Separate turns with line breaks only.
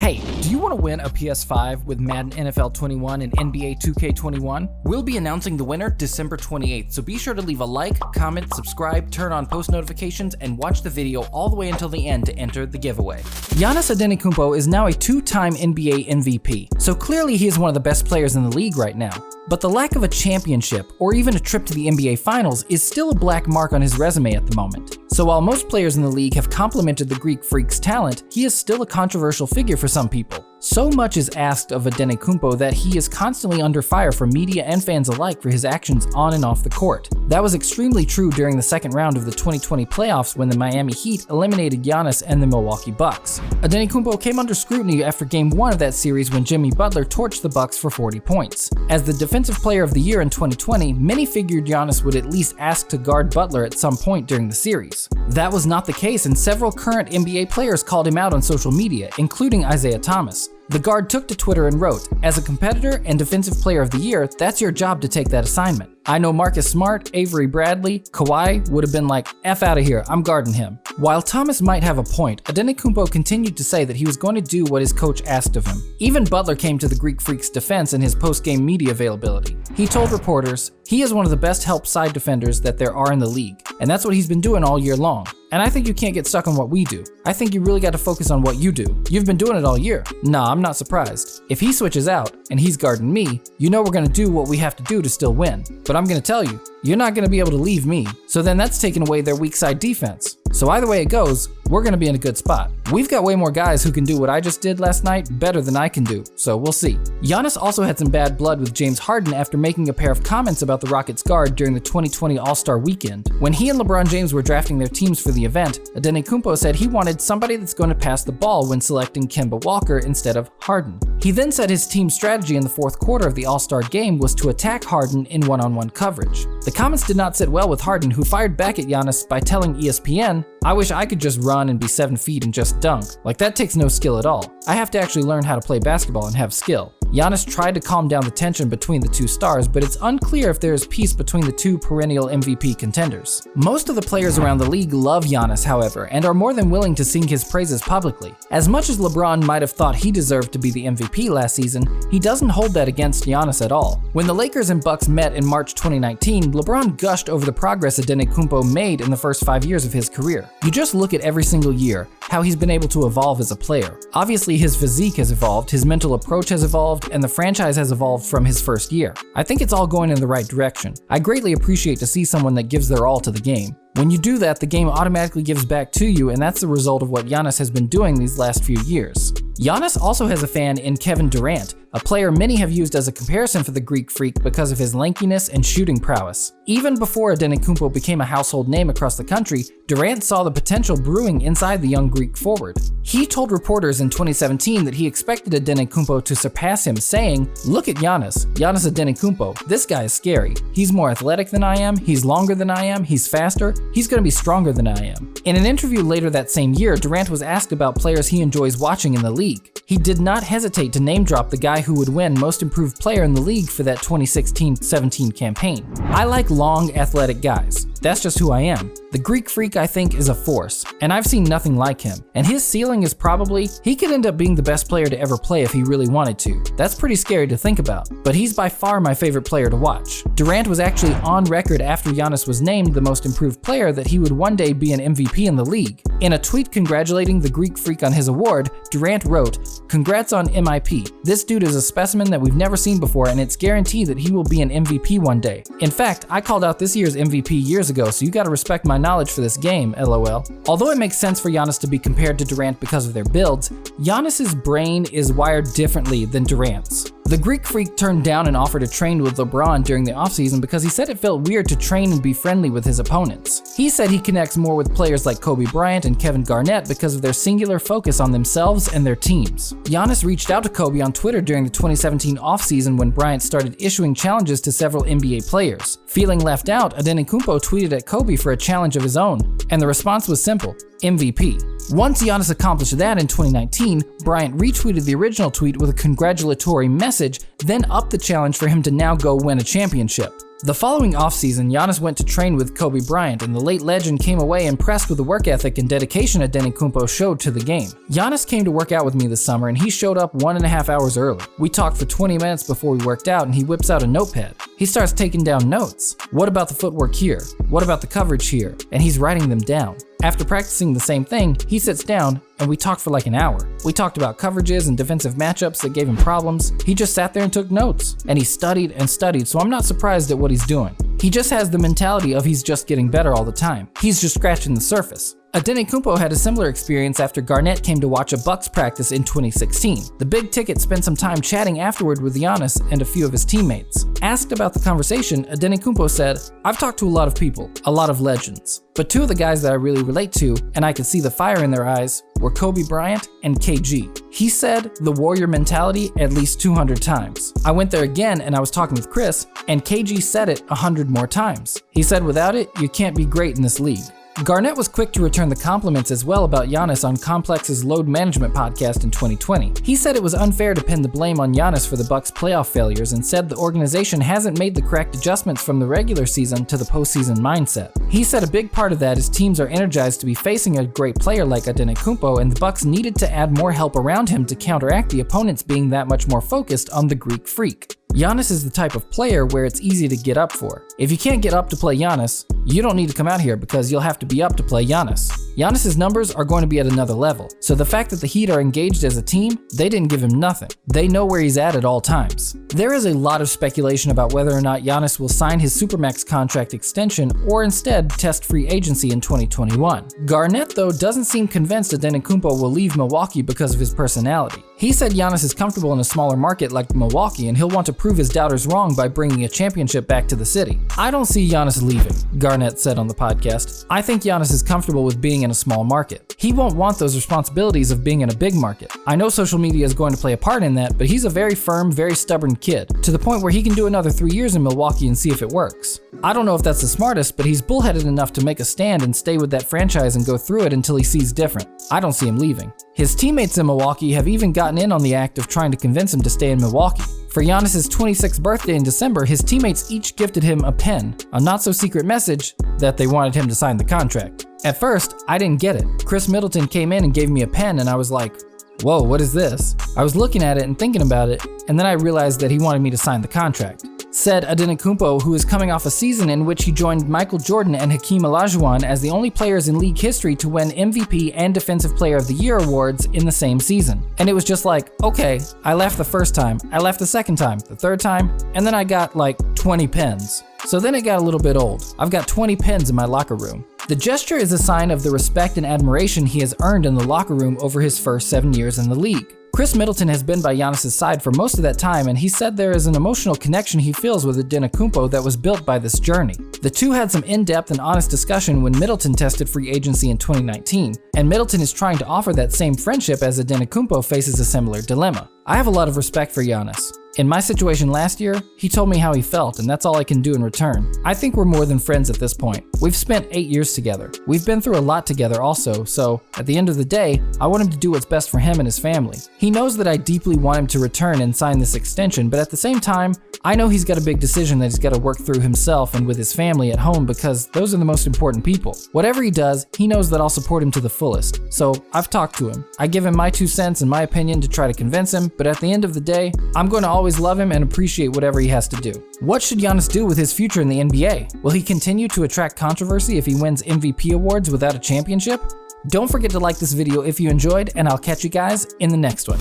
Hey, do you want to win a PS5 with Madden NFL 21 and NBA 2K21? We'll be announcing the winner December 28th, so be sure to leave a like, comment, subscribe, turn on post notifications, and watch the video all the way until the end to enter the giveaway. Giannis Antetokounmpo is now a two-time NBA MVP, so clearly he is one of the best players in the league right now. But the lack of a championship, or even a trip to the NBA Finals, is still a black mark on his resume at the moment. So while most players in the league have complimented the Greek Freak's talent, he is still a controversial figure for some people. So much is asked of Antetokounmpo that he is constantly under fire from media and fans alike for his actions on and off the court. That was extremely true during the second round of the 2020 playoffs when the Miami Heat eliminated Giannis and the Milwaukee Bucks. Antetokounmpo came under scrutiny after Game 1 of that series when Jimmy Butler torched the Bucks for 40 points. As the Defensive Player of the Year in 2020, many figured Giannis would at least ask to guard Butler at some point during the series. That was not the case, and several current NBA players called him out on social media, including Isaiah Thomas. The guard took to Twitter and wrote, "As a competitor and Defensive Player of the Year, that's your job to take that assignment. I know Marcus Smart, Avery Bradley, Kawhi would have been like, F out of here, I'm guarding him." While Thomas might have a point, Antetokounmpo continued to say that he was going to do what his coach asked of him. Even Butler came to the Greek Freak's defense in his post-game media availability. He told reporters, "He is one of the best help side defenders that there are in the league, and that's what he's been doing all year long. And I think you can't get stuck on what we do. I think you really got to focus on what you do. You've been doing it all year." Nah, I'm not surprised. If he switches out, and he's guarding me, you know we're going to do what we have to do to still win. But I'm going to tell you, you're not going to be able to leave me. So then that's taking away their weak side defense. So either way it goes, we're going to be in a good spot. We've got way more guys who can do what I just did last night better than I can do, so we'll see. Giannis also had some bad blood with James Harden after making a pair of comments about the Rockets guard during the 2020 All-Star Weekend. When he and LeBron James were drafting their teams for the event, Antetokounmpo said he wanted somebody that's going to pass the ball when selecting Kemba Walker instead of Harden. He then said his team's strategy in the fourth quarter of the All-Star game was to attack Harden in one-on-one coverage. The comments did not sit well with Harden, who fired back at Giannis by telling ESPN, "I wish I could just run and be 7 feet and just dunk. Like, that takes no skill at all. I have to actually learn how to play basketball and have skill." Giannis tried to calm down the tension between the two stars, but it's unclear if there is peace between the two perennial MVP contenders. Most of the players around the league love Giannis, however, and are more than willing to sing his praises publicly. As much as LeBron might have thought he deserved to be the MVP last season, he doesn't hold that against Giannis at all. When the Lakers and Bucks met in March 2019, LeBron gushed over the progress Antetokounmpo made in the first 5 years of his career. You just look at every single year, how he's been able to evolve as a player. Obviously his physique has evolved, his mental approach has evolved, and the franchise has evolved from his first year. I think it's all going in the right direction. I greatly appreciate to see someone that gives their all to the game. When you do that, the game automatically gives back to you, and that's the result of what Giannis has been doing these last few years. Giannis also has a fan in Kevin Durant, a player many have used as a comparison for the Greek Freak because of his lankiness and shooting prowess. Even before Antetokounmpo became a household name across the country, Durant saw the potential brewing inside the young Greek forward. He told reporters in 2017 that he expected Antetokounmpo to surpass him, saying, "Look at Giannis Antetokounmpo, this guy is scary. He's more athletic than I am, he's longer than I am, he's faster, he's going to be stronger than I am." In an interview later that same year, Durant was asked about players he enjoys watching in the league. He did not hesitate to name drop the guy who would win Most Improved Player in the league for that 2016-17 campaign. "I like long, athletic guys. That's just who I am. The Greek Freak, I think, is a force, and I've seen nothing like him. And his ceiling is probably, he could end up being the best player to ever play if he really wanted to. That's pretty scary to think about, but he's by far my favorite player to watch." Durant was actually on record after Giannis was named the Most Improved Player that he would one day be an MVP in the league. In a tweet congratulating the Greek Freak on his award, Durant wrote, "Congrats on MIP. This dude is a specimen that we've never seen before, and it's guaranteed that he will be an MVP one day. In fact, I called out this year's MVP years ago, so you gotta respect my knowledge for this game, LOL." Although it makes sense for Giannis to be compared to Durant because of their builds, Giannis's brain is wired differently than Durant's. The Greek Freak turned down an offer to train with LeBron during the offseason because he said it felt weird to train and be friendly with his opponents. He said he connects more with players like Kobe Bryant and Kevin Garnett because of their singular focus on themselves and their teams. Giannis reached out to Kobe on Twitter during the 2017 offseason when Bryant started issuing challenges to several NBA players. Feeling left out, Antetokounmpo tweeted at Kobe for a challenge of his own, and the response was simple: MVP. Once Giannis accomplished that in 2019, Bryant retweeted the original tweet with a congratulatory message, then upped the challenge for him to now go win a championship. The following offseason, Giannis went to train with Kobe Bryant, and the late legend came away impressed with the work ethic and dedication Antetokounmpo showed to the game. Giannis came to work out with me this summer, and he showed up 1.5 hours early. We talked for 20 minutes before we worked out, and he whips out a notepad. He starts taking down notes. What about the footwork here? What about the coverage here? And he's writing them down. After practicing the same thing, he sits down and we talked for like an hour. We talked about coverages and defensive matchups that gave him problems. He just sat there and took notes. And he studied and studied, so I'm not surprised at what he's doing. He just has the mentality of he's just getting better all the time. He's just scratching the surface. Antetokounmpo had a similar experience after Garnett came to watch a Bucks practice in 2016. The Big Ticket spent some time chatting afterward with Giannis and a few of his teammates. Asked about the conversation, Antetokounmpo said, "I've talked to a lot of people, a lot of legends. But two of the guys that I really relate to, and I could see the fire in their eyes, were Kobe Bryant and KG. He said the warrior mentality at least 200 times. I went there again and I was talking with Chris, and KG said it 100 more times. He said without it, you can't be great in this league." Garnett was quick to return the compliments as well about Giannis on Complex's Load Management podcast in 2020. He said it was unfair to pin the blame on Giannis for the Bucks' playoff failures and said the organization hasn't made the correct adjustments from the regular season to the postseason mindset. He said a big part of that is teams are energized to be facing a great player like Antetokounmpo, and the Bucks needed to add more help around him to counteract the opponents being that much more focused on the Greek freak. Giannis is the type of player where it's easy to get up for. If you can't get up to play Giannis, you don't need to come out here because you'll have to be up to play Giannis. Giannis's numbers are going to be at another level, so the fact that the Heat are engaged as a team, they didn't give him nothing. They know where he's at all times. There is a lot of speculation about whether or not Giannis will sign his Supermax contract extension or instead test free agency in 2021. Garnett, though, doesn't seem convinced that Antetokounmpo will leave Milwaukee because of his personality. He said Giannis is comfortable in a smaller market like Milwaukee, and he'll want to prove his doubters wrong by bringing a championship back to the city. "I don't see Giannis leaving," Garnett said on the podcast. "I think Giannis is comfortable with being in a small market. He won't want those responsibilities of being in a big market. I know social media is going to play a part in that, but he's a very firm, very stubborn kid, to the point where he can do another 3 years in Milwaukee and see if it works. I don't know if that's the smartest, but he's bullheaded enough to make a stand and stay with that franchise and go through it until he sees different. I don't see him leaving." His teammates in Milwaukee have even gotten in on the act of trying to convince him to stay in Milwaukee. For Giannis' 26th birthday in December, his teammates each gifted him a pen, a not-so-secret message that they wanted him to sign the contract. At first, I didn't get it. Chris Middleton came in and gave me a pen, and I was like, whoa, what is this? I was looking at it and thinking about it, and then I realized that he wanted me to sign the contract. Said Antetokounmpo, who is coming off a season in which he joined Michael Jordan and Hakeem Olajuwon as the only players in league history to win MVP and Defensive Player of the Year awards in the same season. And it was just like, okay, I laughed the first time, I laughed the second time, the third time, and then I got like 20 pens. So then it got a little bit old. I've got 20 pens in my locker room. The gesture is a sign of the respect and admiration he has earned in the locker room over his first 7 years in the league. Chris Middleton has been by Giannis' side for most of that time, and he said there is an emotional connection he feels with Antetokounmpo that was built by this journey. The two had some in-depth and honest discussion when Middleton tested free agency in 2019, and Middleton is trying to offer that same friendship as Antetokounmpo faces a similar dilemma. I have a lot of respect for Giannis. In my situation last year, he told me how he felt, and that's all I can do in return. I think we're more than friends at this point. We've spent 8 years together. We've been through a lot together also, so at the end of the day, I want him to do what's best for him and his family. He knows that I deeply want him to return and sign this extension, but at the same time, I know he's got a big decision that he's got to work through himself and with his family at home, because those are the most important people. Whatever he does, he knows that I'll support him to the fullest. So I've talked to him. I give him my 2 cents and my opinion to try to convince him, but at the end of the day, I'm going to always love him and appreciate whatever he has to do. What should Giannis do with his future in the NBA? Will he continue to attract controversy if he wins MVP awards without a championship? Don't forget to like this video if you enjoyed, and I'll catch you guys in the next one.